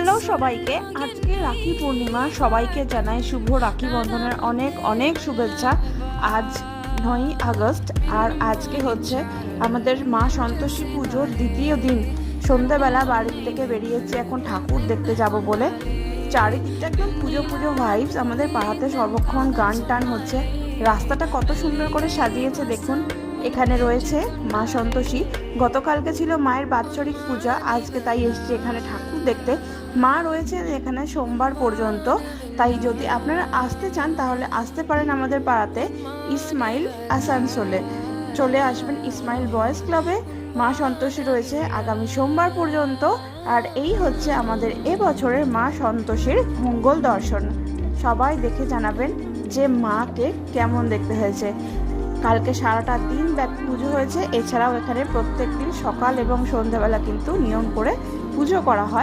Hello সবাইকে, আজকে রাখি পূর্ণিমা। সবাইকে জানাই শুভ রাখি বন্ধনের অনেক অনেক শুভেচ্ছা। আজ 9ই আগস্ট আর আজকে হচ্ছে আমাদের মা সন্তোষী পুজোর দ্বিতীয় দিন। সন্ধ্যাবেলা বাড়ির থেকে বেরিয়েছি এখন ঠাকুর দেখতে যাব বলে। চারিদিকটা একদম পুজো পুজো ভাইবস। আমাদের পাড়াতে সর্বক্ষণ গান টান হচ্ছে। রাস্তাটা কত সুন্দর করে সাজিয়েছে দেখুন। এখানে রয়েছে মা সন্তোষী। গতকালকে ছিল মায়ের বাৎসরিক পূজা, আজকে তাই এসছে এখানে ঠাকুর দেখতে। মা রয়েছে এখানে সোমবার পর্যন্ত, তাই যদি আপনারা আসতে চান তাহলে আসতে পারেন আমাদের পাড়াতে ইসমাইল আসানসোলে। চলে আসবেন ইসমাইল বয়েজ ক্লাবে। মা সন্তোষী রয়েছে আগামী সোমবার পর্যন্ত। আর এই হচ্ছে আমাদের এবছরের মা সন্তোষীর মঙ্গল দর্শন। সবাই দেখে জানাবেন যে মাকে কেমন দেখতে হয়েছে। কালকে সারাটা দিন ব্যাপী পুজো হয়েছে। এছাড়াও এখানে প্রত্যেক দিন সকাল এবং সন্ধ্যাবেলা কিন্তু নিয়ম করে পুজো করা হয়।